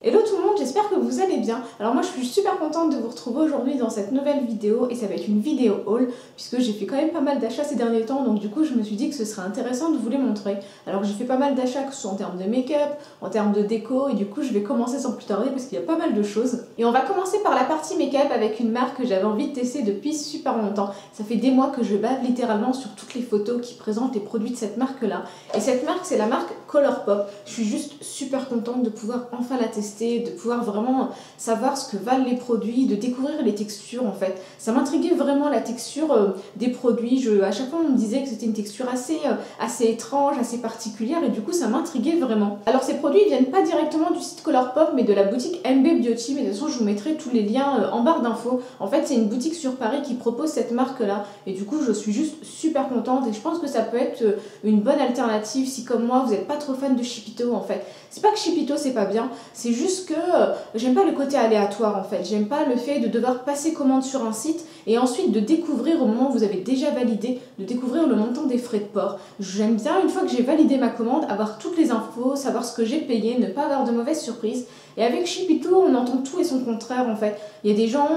Hello tout le monde, j'espère que vous allez bien. Alors moi je suis super contente de vous retrouver aujourd'hui dans cette nouvelle vidéo et ça va être une vidéo haul puisque j'ai fait quand même pas mal d'achats ces derniers temps, donc du coup je me suis dit que ce serait intéressant de vous les montrer. Alors j'ai fait pas mal d'achats que ce soit en termes de make-up, en termes de déco, et du coup je vais commencer sans plus tarder parce qu'il y a pas mal de choses. Et on va commencer par la partie make-up avec une marque que j'avais envie de tester depuis super longtemps. Ça fait des mois que je bave littéralement sur toutes les photos qui présentent les produits de cette marque là. Et cette marque c'est la marque Colourpop. Je suis juste super contente de pouvoir enfin la tester, de pouvoir vraiment savoir ce que valent les produits, de découvrir les textures en fait. Ça m'intriguait vraiment la texture des produits. À chaque fois on me disait que c'était une texture assez étrange, assez particulière et du coup ça m'intriguait vraiment. Alors ces produits ils viennent pas directement du site Colourpop mais de la boutique MB Beauty, mais de toute façon je vous mettrai tous les liens en barre d'infos. En fait c'est une boutique sur Paris qui propose cette marque là et du coup je suis juste super contente et je pense que ça peut être une bonne alternative si comme moi vous n'êtes pas trop fan de Chipito en fait. C'est pas que Chipito c'est pas bien, c'est juste que j'aime pas le côté aléatoire en fait, j'aime pas le fait de devoir passer commande sur un site et ensuite de découvrir au moment où vous avez déjà validé, de découvrir le montant des frais de port. J'aime bien une fois que j'ai validé ma commande, avoir toutes les infos, savoir ce que j'ai payé, ne pas avoir de mauvaises surprises. Et avec Chipito, on entend tout et son contraire en fait. Il y a des gens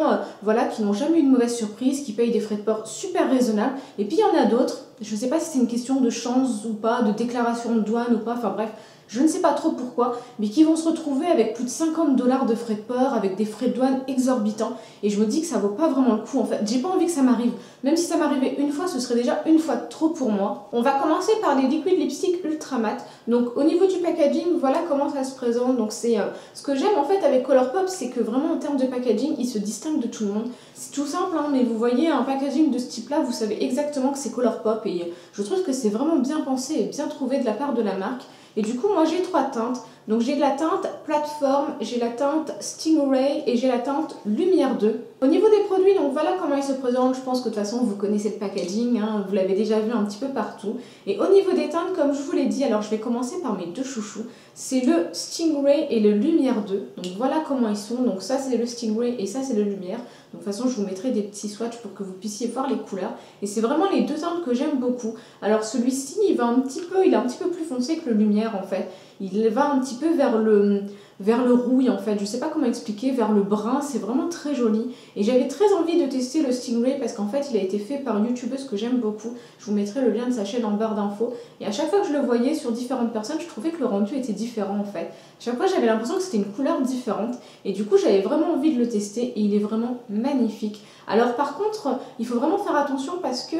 voilà, qui n'ont jamais eu de mauvaise surprise, qui payent des frais de port super raisonnables. Et puis il y en a d'autres, je ne sais pas si c'est une question de chance ou pas, de déclaration de douane ou pas, enfin bref, je ne sais pas trop pourquoi, mais qui vont se retrouver avec plus de 50 $ de frais de port, avec des frais de douane exorbitants. Et je me dis que ça vaut pas vraiment le coup en fait. J'ai pas envie que ça m'arrive. Même si ça m'arrivait une fois, ce serait déjà une fois de trop pour moi. On va commencer par les liquid lipstick ultra mat. Donc au niveau du packaging, voilà comment ça se présente. Donc c'est ce que j'aime en fait avec Colourpop, c'est que vraiment en termes de packaging, il se distingue de tout le monde. C'est tout simple, hein, mais vous voyez un packaging de ce type-là, vous savez exactement que c'est Colourpop et je trouve que c'est vraiment bien pensé et bien trouvé de la part de la marque. Et du coup, moi j'ai trois teintes. Donc j'ai de la teinte Plateforme, j'ai la teinte Stingray et j'ai la teinte Lumière 2. Au niveau des produits, donc voilà comment ils se présentent. Je pense que de toute façon vous connaissez le packaging, hein, vous l'avez déjà vu un petit peu partout. Et au niveau des teintes, comme je vous l'ai dit, alors je vais commencer par mes deux chouchous. C'est le Stingray et le Lumière 2. Donc voilà comment ils sont. Donc ça c'est le Stingray et ça c'est le Lumière. Donc de toute façon je vous mettrai des petits swatchs pour que vous puissiez voir les couleurs. Et c'est vraiment les deux teintes que j'aime beaucoup. Alors celui-ci il est un petit peu plus foncé que le Lumière en fait. Il va un petit peu vers le rouille en fait, je sais pas comment expliquer, vers le brun, c'est vraiment très joli. Et j'avais très envie de tester le Stingray parce qu'en fait il a été fait par une youtubeuse que j'aime beaucoup. Je vous mettrai le lien de sa chaîne en barre d'infos. Et à chaque fois que je le voyais sur différentes personnes, je trouvais que le rendu était différent en fait. Chaque fois j'avais l'impression que c'était une couleur différente. Et du coup j'avais vraiment envie de le tester et il est vraiment magnifique. Alors par contre, il faut vraiment faire attention parce que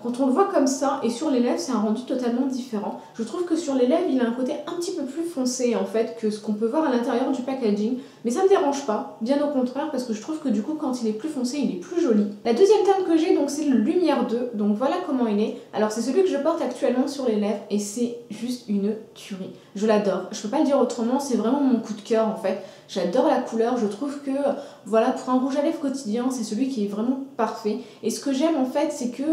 quand on le voit comme ça et sur les lèvres, c'est un rendu totalement différent. Je trouve que sur les lèvres, il a un côté un petit peu plus foncé en fait que ce qu'on peut voir à l'intérieur du packaging. Mais ça me dérange pas, bien au contraire, parce que je trouve que du coup, quand il est plus foncé, il est plus joli. La deuxième teinte que j'ai, donc c'est le Lumière 2. Donc voilà comment il est. Alors c'est celui que je porte actuellement sur les lèvres et c'est juste une tuerie. Je l'adore. Je peux pas le dire autrement, c'est vraiment mon coup de cœur en fait. J'adore la couleur, je trouve que voilà, pour un rouge à lèvres quotidien, c'est celui qui est vraiment parfait. Et ce que j'aime en fait, c'est que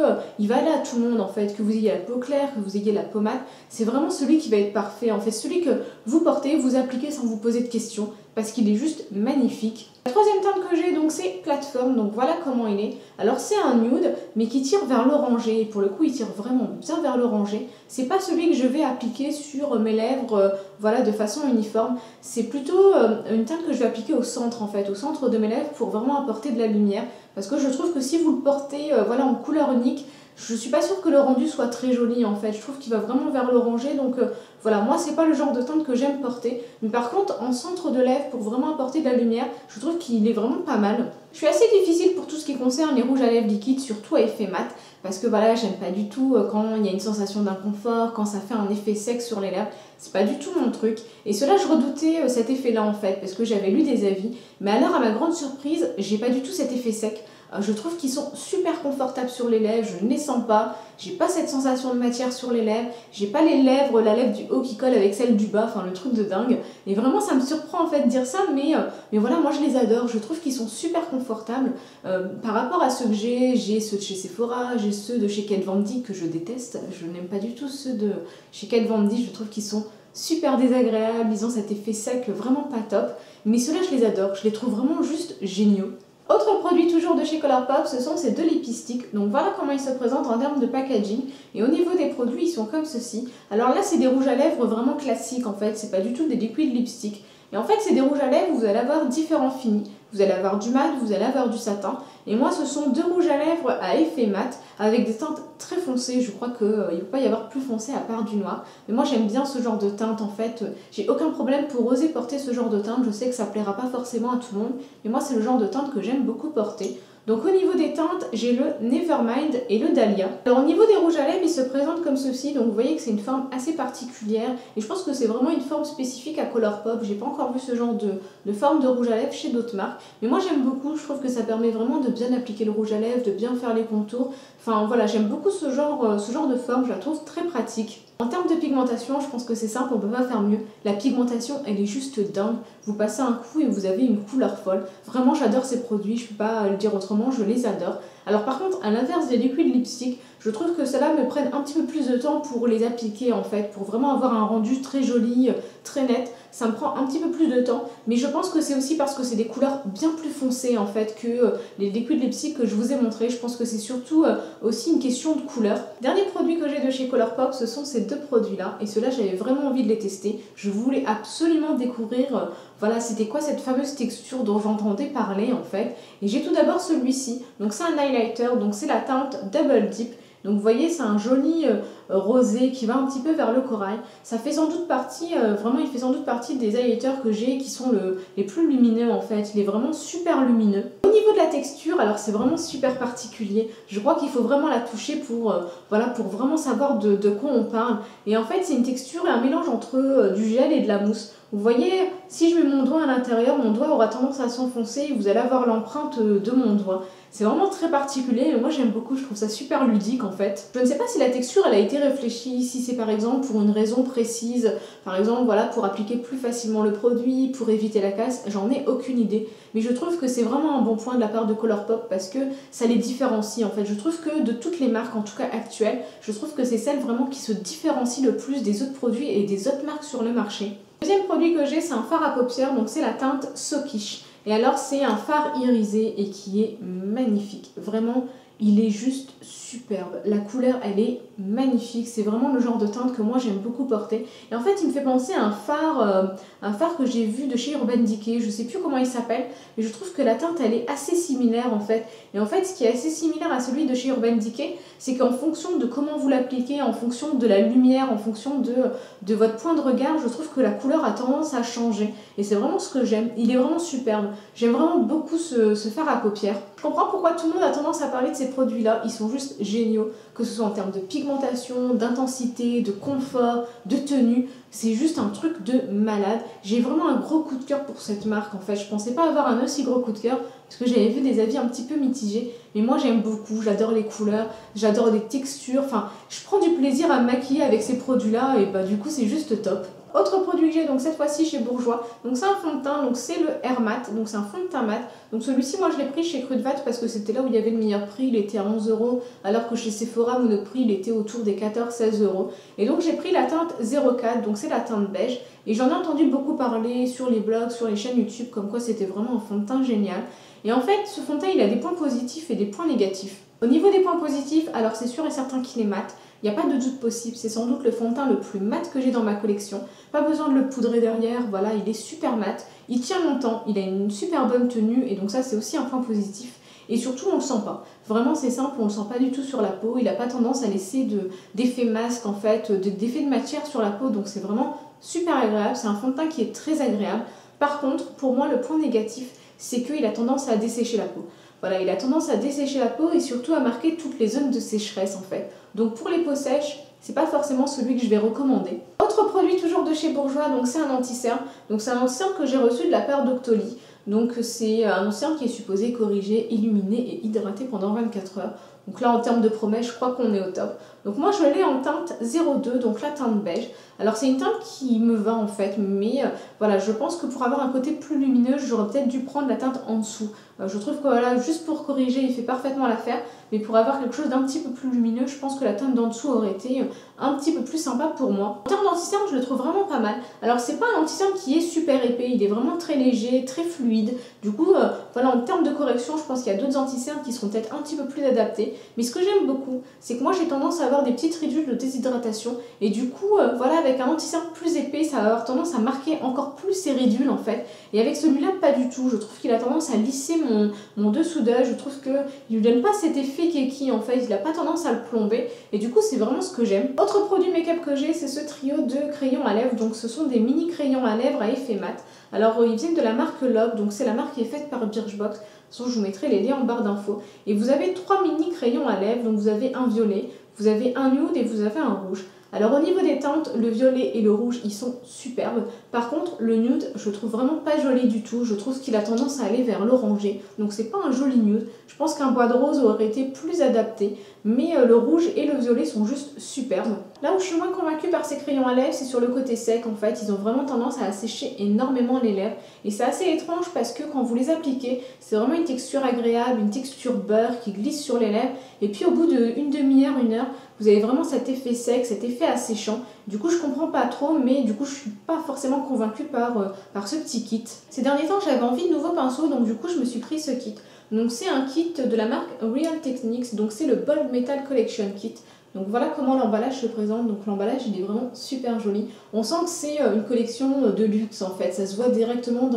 il va aller à tout le monde en fait, que vous ayez la peau claire, que vous ayez la pommade, c'est vraiment celui qui va être parfait. En fait, celui que vous portez, vous appliquez sans vous poser de questions, parce qu'il est juste magnifique. La troisième teinte que j'ai, donc c'est Plateforme, donc voilà comment il est. Alors c'est un nude, mais qui tire vers l'orangé, et pour le coup il tire vraiment bien vers l'orangé. C'est pas celui que je vais appliquer sur mes lèvres, voilà, de façon uniforme. C'est plutôt une teinte que je vais appliquer au centre en fait, au centre de mes lèvres pour vraiment apporter de la lumière. Parce que je trouve que si vous le portez voilà, en couleur unique, je suis pas sûre que le rendu soit très joli en fait. Je trouve qu'il va vraiment vers l'orangé, donc voilà, moi c'est pas le genre de teinte que j'aime porter. Mais par contre, en centre de lèvres, pour vraiment apporter de la lumière, je trouve qu'il est vraiment pas mal. Je suis assez difficile pour tout ce qui concerne les rouges à lèvres liquides, surtout à effet mat. Parce que voilà, j'aime pas du tout quand il y a une sensation d'inconfort, quand ça fait un effet sec sur les lèvres. C'est pas du tout mon truc. Et cela, je redoutais cet effet-là en fait, parce que j'avais lu des avis. Mais alors, à ma grande surprise, j'ai pas du tout cet effet sec. Je trouve qu'ils sont super confortables sur les lèvres, je ne les sens pas, j'ai pas cette sensation de matière sur les lèvres, j'ai pas les lèvres, la lèvre du haut qui colle avec celle du bas, enfin le truc de dingue. Et vraiment ça me surprend en fait de dire ça, mais voilà, moi je les adore, je trouve qu'ils sont super confortables. Par rapport à ceux que j'ai ceux de chez Sephora, j'ai ceux de chez Kat Von D que je déteste, je n'aime pas du tout ceux de chez Kat Von D, je trouve qu'ils sont super désagréables, ils ont cet effet sec vraiment pas top, mais ceux-là je les adore, je les trouve vraiment juste géniaux. Autre produit toujours de chez Colourpop, ce sont ces deux lipsticks. Donc voilà comment ils se présentent en termes de packaging. Et au niveau des produits, ils sont comme ceci. Alors là, c'est des rouges à lèvres vraiment classiques en fait, c'est pas du tout des liquid lipsticks. Et en fait c'est des rouges à lèvres où vous allez avoir différents finis. Vous allez avoir du mat, vous allez avoir du satin. Et moi ce sont deux rouges à lèvres à effet mat avec des teintes très foncées. Je crois qu'il ne peut pas y avoir plus foncé à part du noir. Mais moi j'aime bien ce genre de teinte en fait. J'ai aucun problème pour oser porter ce genre de teinte. Je sais que ça plaira pas forcément à tout le monde. Mais moi c'est le genre de teinte que j'aime beaucoup porter. Donc au niveau des teintes, j'ai le Nevermind et le Dahlia. Alors au niveau des rouges à lèvres, ils se présentent comme ceci, donc vous voyez que c'est une forme assez particulière et je pense que c'est vraiment une forme spécifique à Colourpop. J'ai pas encore vu ce genre de forme de rouge à lèvres chez d'autres marques, mais moi j'aime beaucoup, je trouve que ça permet vraiment de bien appliquer le rouge à lèvres, de bien faire les contours. Enfin voilà, j'aime beaucoup ce genre de forme, je la trouve très pratique. En termes de pigmentation, je pense que c'est simple, on peut pas faire mieux. La pigmentation, elle est juste dingue. Vous passez un coup et vous avez une couleur folle. Vraiment, j'adore ces produits, je peux pas le dire autrement, je les adore. Alors par contre, à l'inverse des liquides lipstick, je trouve que ceux-là me prennent un petit peu plus de temps pour les appliquer en fait, pour vraiment avoir un rendu très joli, très net. Ça me prend un petit peu plus de temps, mais je pense que c'est aussi parce que c'est des couleurs bien plus foncées en fait que les liquides lipstick que je vous ai montré. Je pense que c'est surtout aussi une question de couleur. Dernier produit que j'ai de chez Colourpop, ce sont ces deux produits-là, et ceux-là j'avais vraiment envie de les tester. Je voulais absolument découvrir voilà, c'était quoi cette fameuse texture dont j'entendais parler en fait. Et j'ai tout d'abord celui-ci, donc c'est un highlighter, donc c'est la teinte Double Dip. Donc vous voyez, c'est un joli rosé qui va un petit peu vers le corail. Ça fait sans doute partie, vraiment il fait sans doute partie des highlighters que j'ai qui sont les plus lumineux en fait. Il est vraiment super lumineux. Au niveau de la texture, alors c'est vraiment super particulier. Je crois qu'il faut vraiment la toucher pour, voilà, pour vraiment savoir de quoi on parle. Et en fait c'est une texture et un mélange entre du gel et de la mousse. Vous voyez, si je mets mon doigt à l'intérieur, mon doigt aura tendance à s'enfoncer et vous allez avoir l'empreinte de mon doigt. C'est vraiment très particulier, mais moi j'aime beaucoup, je trouve ça super ludique en fait. Je ne sais pas si la texture elle a été réfléchie, si c'est par exemple pour une raison précise, par exemple voilà pour appliquer plus facilement le produit, pour éviter la casse, j'en ai aucune idée. Mais je trouve que c'est vraiment un bon point de la part de Colourpop parce que ça les différencie en fait. Je trouve que de toutes les marques, en tout cas actuelles, je trouve que c'est celle vraiment qui se différencie le plus des autres produits et des autres marques sur le marché. Le deuxième produit que j'ai, c'est un fard à paupières, donc c'est la teinte So Quiche. Et alors c'est un fard irisé et qui est magnifique, vraiment il est juste superbe, la couleur elle est magnifique, c'est vraiment le genre de teinte que moi j'aime beaucoup porter. Et en fait il me fait penser à un phare que j'ai vu de chez Urban Decay, je sais plus comment il s'appelle, mais je trouve que la teinte elle est assez similaire en fait. Et en fait ce qui est assez similaire à celui de chez Urban Decay, c'est qu'en fonction de comment vous l'appliquez, en fonction de la lumière, en fonction de votre point de regard, je trouve que la couleur a tendance à changer. Et c'est vraiment ce que j'aime, il est vraiment superbe. J'aime vraiment beaucoup ce fard à paupières. Je comprends pourquoi tout le monde a tendance à parler de ces produits-là, ils sont juste géniaux, que ce soit en termes de pigmentation, d'intensité, de confort, de tenue, c'est juste un truc de malade. J'ai vraiment un gros coup de cœur pour cette marque en fait, je pensais pas avoir un aussi gros coup de cœur, parce que j'avais vu des avis un petit peu mitigés, mais moi j'aime beaucoup, j'adore les couleurs, j'adore les textures, enfin je prends du plaisir à me maquiller avec ces produits-là et bah du coup c'est juste top. Autre produit que j'ai, donc cette fois-ci chez Bourjois, donc c'est un fond de teint, donc c'est le Air Matte, donc c'est un fond de teint mat. Donc celui-ci moi je l'ai pris chez Crudvat parce que c'était là où il y avait le meilleur prix, il était à 11 €, alors que chez Sephora Monoprix il était autour des 14-16 €. Et donc j'ai pris la teinte 04, donc c'est la teinte beige, et j'en ai entendu beaucoup parler sur les blogs, sur les chaînes YouTube, comme quoi c'était vraiment un fond de teint génial. Et en fait ce fond de teint il a des points positifs et des points négatifs. Au niveau des points positifs, alors c'est sûr et certain qu'il est mat. Il n'y a pas de doute possible, c'est sans doute le fond de teint le plus mat que j'ai dans ma collection. Pas besoin de le poudrer derrière, voilà, il est super mat, il tient longtemps, il a une super bonne tenue et donc ça c'est aussi un point positif. Et surtout on le sent pas, vraiment c'est simple, on le sent pas du tout sur la peau, il n'a pas tendance à laisser d'effet masque en fait, d'effet de matière sur la peau, donc c'est vraiment super agréable, c'est un fond de teint qui est très agréable. Par contre, pour moi le point négatif, c'est qu'il a tendance à dessécher la peau. Voilà, il a tendance à dessécher la peau et surtout à marquer toutes les zones de sécheresse en fait. Donc pour les peaux sèches, c'est pas forcément celui que je vais recommander. Autre produit toujours de chez Bourjois, donc c'est un anti-cerne. Donc c'est un anti-cerne que j'ai reçu de la part d'Octoly. Donc c'est un anti-cerne qui est supposé corriger, illuminer et hydrater pendant 24 heures. Donc là en termes de promesses, je crois qu'on est au top. Donc moi je l'ai en teinte 02, donc la teinte beige. Alors c'est une teinte qui me va en fait, mais voilà, je pense que pour avoir un côté plus lumineux, j'aurais peut-être dû prendre la teinte en dessous. Je trouve que voilà, juste pour corriger, il fait parfaitement l'affaire, mais pour avoir quelque chose d'un petit peu plus lumineux, je pense que la teinte d'en dessous aurait été un petit peu plus sympa pour moi. En termes d'anti-cerne, je le trouve vraiment pas mal. Alors c'est pas un anti-cerne qui est super épais, il est vraiment très léger, très fluide. Du coup, voilà, en termes de correction, je pense qu'il y a d'autres anti-cernes qui seront peut-être un petit peu plus adaptés. Mais ce que j'aime beaucoup, c'est que moi j'ai tendance à avoir des petites ridules de déshydratation et du coup, voilà, avec un anti-cerne plus épais, ça va avoir tendance à marquer encore plus ces ridules en fait. Et avec celui-là, pas du tout. Je trouve qu'il a tendance à lisser mon dessous d'œil. Je trouve qu'il ne lui donne pas cet effet keki en fait. Il n'a pas tendance à le plomber. Et du coup, c'est vraiment ce que j'aime. Autre produit make-up que j'ai, c'est ce trio de crayons à lèvres. Donc, ce sont des mini crayons à lèvres à effet mat. Alors, ils viennent de la marque Love. Donc, c'est la marque qui est faite par Birchbox. De toute façon, je vous mettrai les liens en barre d'infos. Et vous avez 3 mini crayons à lèvres. Donc, vous avez un violet, vous avez un nude et vous avez un rouge. Alors au niveau des teintes, le violet et le rouge, ils sont superbes. Par contre, le nude, je trouve vraiment pas joli du tout. Je trouve qu'il a tendance à aller vers l'orangé. Donc c'est pas un joli nude. Je pense qu'un bois de rose aurait été plus adapté. Mais le rouge et le violet sont juste superbes. Là où je suis moins convaincue par ces crayons à lèvres, c'est sur le côté sec en fait. Ils ont vraiment tendance à assécher énormément les lèvres. Et c'est assez étrange parce que quand vous les appliquez, c'est vraiment une texture agréable, une texture beurre qui glisse sur les lèvres. Et puis au bout d'une demi-heure, une heure, vous avez vraiment cet effet sec, cet effet asséchant. Du coup, je comprends pas trop, mais du coup, je suis pas forcément convaincue par ce petit kit. Ces derniers temps, j'avais envie de nouveaux pinceaux, donc du coup, je me suis pris ce kit. Donc c'est un kit de la marque Real Techniques, donc c'est le Bold Metal Collection Kit. Donc voilà comment l'emballage se présente. Donc l'emballage il est vraiment super joli. On sent que c'est une collection de luxe en fait. Ça se voit directement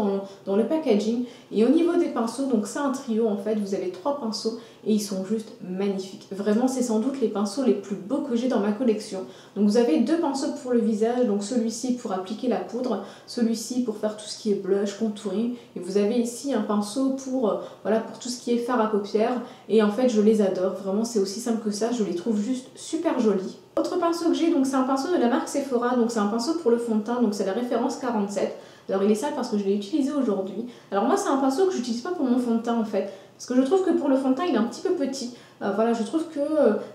dans le packaging. Et au niveau des pinceaux, donc c'est un trio en fait. Vous avez 3 pinceaux et ils sont juste magnifiques. Vraiment c'est sans doute les pinceaux les plus beaux que j'ai dans ma collection. Donc vous avez 2 pinceaux pour le visage. Donc celui-ci pour appliquer la poudre. Celui-ci pour faire tout ce qui est blush, contouring. Et vous avez ici un pinceau pour tout ce qui est fard à paupières. Et en fait je les adore. Vraiment c'est aussi simple que ça. Je les trouve juste super joli. Autre pinceau que j'ai, donc c'est un pinceau de la marque Sephora, donc c'est un pinceau pour le fond de teint, donc c'est la référence 47. Alors il est sale parce que je l'ai utilisé aujourd'hui. Alors moi c'est un pinceau que j'utilise pas pour mon fond de teint en fait, parce que je trouve que pour le fond de teint il est un petit peu petit. Voilà, je trouve que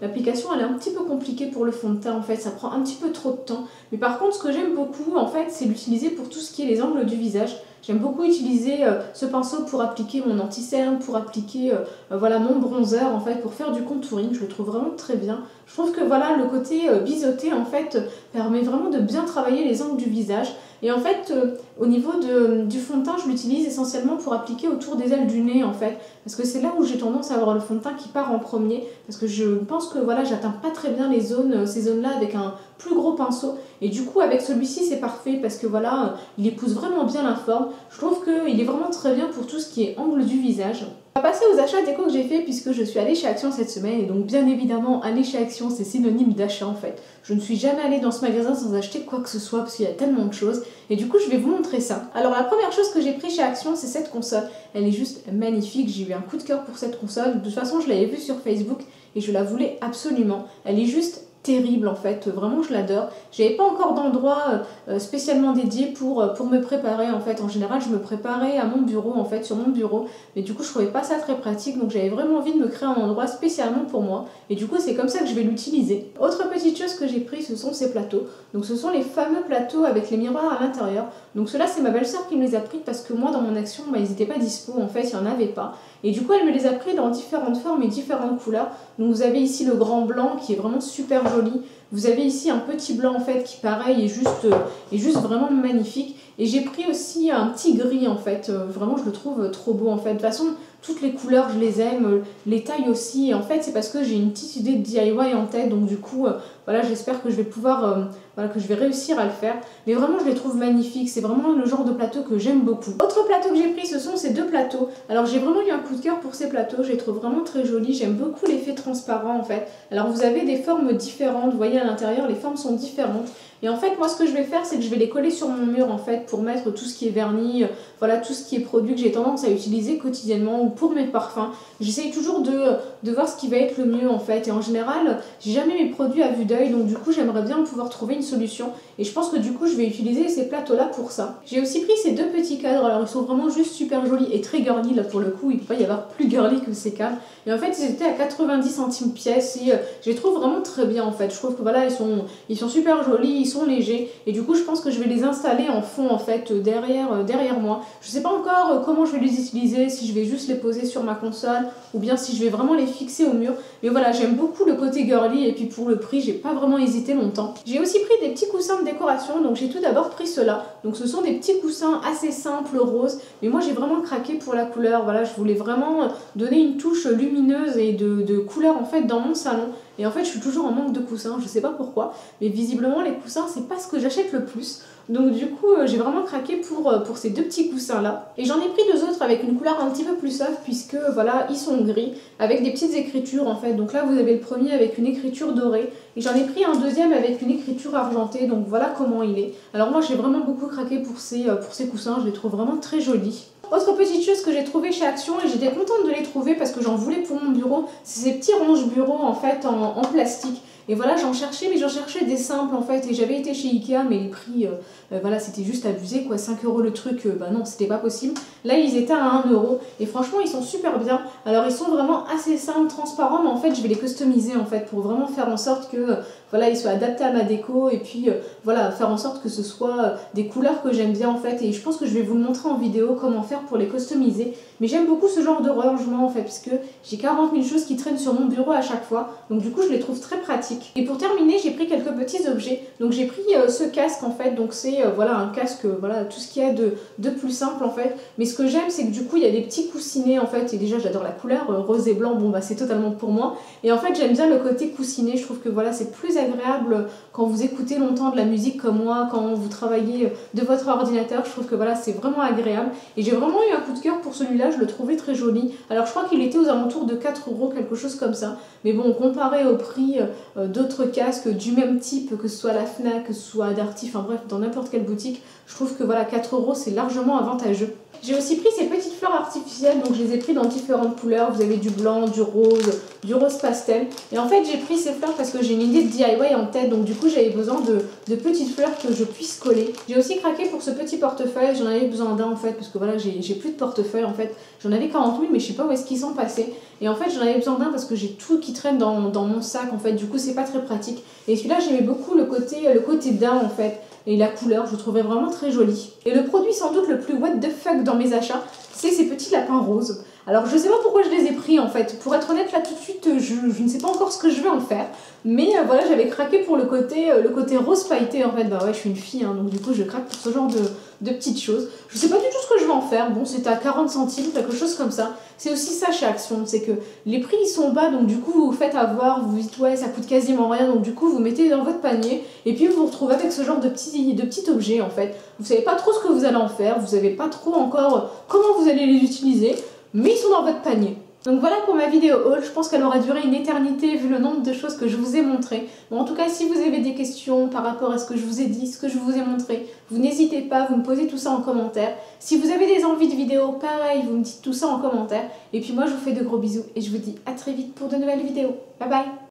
l'application elle est un petit peu compliquée pour le fond de teint en fait, ça prend un petit peu trop de temps. Mais par contre ce que j'aime beaucoup en fait c'est l'utiliser pour tout ce qui est les angles du visage. J'aime beaucoup utiliser ce pinceau pour appliquer mon anti-cerne, pour appliquer mon bronzer en fait, pour faire du contouring. Je le trouve vraiment très bien. Je trouve que voilà, le côté biseauté en fait permet vraiment de bien travailler les angles du visage. Et en fait, au niveau du fond de teint, je l'utilise essentiellement pour appliquer autour des ailes du nez en fait. Parce que c'est là où j'ai tendance à avoir le fond de teint qui part en premier. Parce que je pense que voilà, j'atteins pas très bien ces zones-là avec un plus gros pinceau. Et du coup, avec celui-ci, c'est parfait parce que voilà, il épouse vraiment bien la forme. Je trouve qu'il est vraiment très bien pour tout ce qui est angle du visage. On va passer aux achats déco que j'ai fait puisque je suis allée chez Action cette semaine. Et donc bien évidemment, aller chez Action, c'est synonyme d'achat en fait. Je ne suis jamais allée dans ce magasin sans acheter quoi que ce soit parce qu'il y a tellement de choses. Et du coup, je vais vous montrer ça. Alors la première chose que j'ai pris chez Action, c'est cette console. Elle est juste magnifique. J'ai eu un coup de cœur pour cette console. De toute façon, je l'avais vue sur Facebook et je la voulais absolument. Elle est juste terrible en fait, vraiment je l'adore. J'avais pas encore d'endroit spécialement dédié pour me préparer en fait. En général je me préparais à mon bureau en fait, sur mon bureau, mais du coup je trouvais pas ça très pratique, donc j'avais vraiment envie de me créer un endroit spécialement pour moi et du coup c'est comme ça que je vais l'utiliser. Autre petite chose que j'ai pris, ce sont ces plateaux. Donc ce sont les fameux plateaux avec les miroirs à l'intérieur. Donc ceux-là c'est ma belle-sœur qui me les a pris parce que moi dans mon action ils n'étaient pas dispo en fait, il n'y en avait pas. Et du coup elle me les a pris dans différentes formes et différentes couleurs. Donc vous avez ici le grand blanc qui est vraiment super joli. Vous avez ici un petit blanc en fait qui pareil est juste vraiment magnifique. Et j'ai pris aussi un petit gris en fait, vraiment je le trouve trop beau en fait. De toute façon toutes les couleurs je les aime, les tailles aussi. Et en fait c'est parce que j'ai une petite idée de DIY en tête, donc du coup voilà, j'espère que je vais pouvoir, que je vais réussir à le faire. Mais vraiment je les trouve magnifiques, c'est vraiment le genre de plateau que j'aime beaucoup. Autre plateau que j'ai pris, ce sont ces 2 plateaux. Alors j'ai vraiment eu un coup de cœur pour ces plateaux, je les trouve vraiment très jolis, j'aime beaucoup l'effet transparent en fait. Alors vous avez des formes différentes, vous voyez à l'intérieur les formes sont différentes. Et en fait moi ce que je vais faire c'est que je vais les coller sur mon mur en fait pour mettre tout ce qui est vernis, voilà tout ce qui est produit que j'ai tendance à utiliser quotidiennement ou pour mes parfums. J'essaye toujours de voir ce qui va être le mieux en fait, et en général j'ai jamais mes produits à vue d'œil, donc du coup j'aimerais bien pouvoir trouver une solution et je pense que du coup je vais utiliser ces plateaux là pour ça. J'ai aussi pris ces 2 petits cadres, alors ils sont vraiment juste super jolis et très girly là pour le coup, il ne peut pas y avoir plus girly que ces cadres. Et en fait ils étaient à 90 centimes pièce et je les trouve vraiment très bien en fait. Je trouve que voilà ils sont super jolis, ils sont légers et du coup je pense que je vais les installer en fond en fait derrière moi. Je sais pas encore comment je vais les utiliser, si je vais juste les poser sur ma console ou bien si je vais vraiment les fixer au mur. Mais voilà, j'aime beaucoup le côté girly et puis pour le prix, j'ai pas vraiment hésité longtemps. J'ai aussi pris des petits coussins de décoration, donc j'ai tout d'abord pris ceux-là. Donc ce sont des petits coussins assez simples, roses, mais moi j'ai vraiment craqué pour la couleur. Voilà, je voulais vraiment donner une touche lumineuse et de couleur en fait dans mon salon. Et en fait, je suis toujours en manque de coussins, je sais pas pourquoi, mais visiblement les coussins c'est pas ce que j'achète le plus. Donc du coup, j'ai vraiment craqué pour ces deux petits coussins là. Et j'en ai pris deux autres avec une couleur un petit peu plus soft puisque voilà, ils sont gris avec des petites écritures en fait. Donc là, vous avez le premier avec une écriture dorée et j'en ai pris un deuxième avec une écriture argentée. Donc voilà comment il est. Alors moi, j'ai vraiment beaucoup craqué pour ces coussins, je les trouve vraiment très jolis. Autre petite chose que j'ai trouvé chez Action et j'étais contente de les trouver parce que j'en voulais pour mon bureau, c'est ces petits range-bureaux en fait en plastique. Et voilà, j'en cherchais, mais j'en cherchais des simples en fait. Et j'avais été chez Ikea, mais les prix, voilà, c'était juste abusé quoi. 5 € le truc, bah non, c'était pas possible. Là, ils étaient à 1 €. Et franchement, ils sont super bien. Alors, ils sont vraiment assez simples, transparents, mais en fait, je vais les customiser en fait pour vraiment faire en sorte que voilà, ils soient adaptés à ma déco. Et puis, voilà, faire en sorte que ce soit des couleurs que j'aime bien en fait. Et je pense que je vais vous le montrer en vidéo comment faire pour les customiser. Mais j'aime beaucoup ce genre de rangement en fait, parce que j'ai 40 000 choses qui traînent sur mon bureau à chaque fois. Donc, du coup, je les trouve très pratiques. Et pour terminer, j'ai pris quelques petits objets. Donc j'ai pris ce casque en fait, donc c'est voilà un casque, voilà tout ce qu'il y a de plus simple en fait. Mais ce que j'aime c'est que du coup il y a des petits coussinets en fait, et déjà j'adore la couleur, rose et blanc, bon bah c'est totalement pour moi. Et en fait j'aime bien le côté coussinet, je trouve que voilà c'est plus agréable quand vous écoutez longtemps de la musique comme moi, quand vous travaillez de votre ordinateur, je trouve que voilà c'est vraiment agréable. Et j'ai vraiment eu un coup de cœur pour celui-là, je le trouvais très joli. Alors je crois qu'il était aux alentours de 4 €, quelque chose comme ça. Mais bon, comparé au prix d'autres casques du même type, que ce soit à la Fnac, que ce soit à Darty, enfin bref, dans n'importe quelle boutique, je trouve que voilà, 4 € c'est largement avantageux. J'ai aussi pris ces petites fleurs artificielles, donc je les ai pris dans différentes couleurs. Vous avez du blanc, du rose pastel. Et en fait, j'ai pris ces fleurs parce que j'ai une idée de DIY en tête, donc du coup, j'avais besoin de petites fleurs que je puisse coller. J'ai aussi craqué pour ce petit portefeuille, j'en avais besoin d'un en fait, parce que voilà, j'ai plus de portefeuille en fait. J'en avais 40 000, mais je sais pas où est-ce qu'ils sont passés. Et en fait, j'en avais besoin d'un parce que j'ai tout qui traîne dans mon sac en fait, du coup, c'est pas très pratique. Et celui-là, j'aimais beaucoup le côté daim en fait. Et la couleur, je le trouvais vraiment très jolie. Et le produit sans doute le plus what the fuck dans mes achats, c'est ces petits lapins roses. Alors je sais pas pourquoi je les ai pris en fait. Pour être honnête là tout de suite, je ne sais pas encore ce que je vais en faire. Mais voilà, j'avais craqué pour le côté rose pailleté en fait. Bah ouais, je suis une fille, hein, donc du coup je craque pour ce genre de petites choses. Je sais pas du tout ce que je vais en faire. Bon, c'est à 40 centimes, quelque chose comme ça. C'est aussi ça chez Action, c'est que les prix ils sont bas, donc du coup vous vous faites avoir, vous dites ouais ça coûte quasiment rien, donc du coup vous mettez dans votre panier et puis vous vous retrouvez avec ce genre de petits objets en fait. Vous savez pas trop ce que vous allez en faire, vous savez pas trop encore comment vous allez les utiliser, mais ils sont dans votre panier. Donc voilà pour ma vidéo haul, je pense qu'elle aura duré une éternité vu le nombre de choses que je vous ai montrées. Bon, en tout cas, si vous avez des questions par rapport à ce que je vous ai dit, ce que je vous ai montré, vous n'hésitez pas, vous me posez tout ça en commentaire. Si vous avez des envies de vidéos, pareil, vous me dites tout ça en commentaire. Et puis moi, je vous fais de gros bisous et je vous dis à très vite pour de nouvelles vidéos. Bye bye!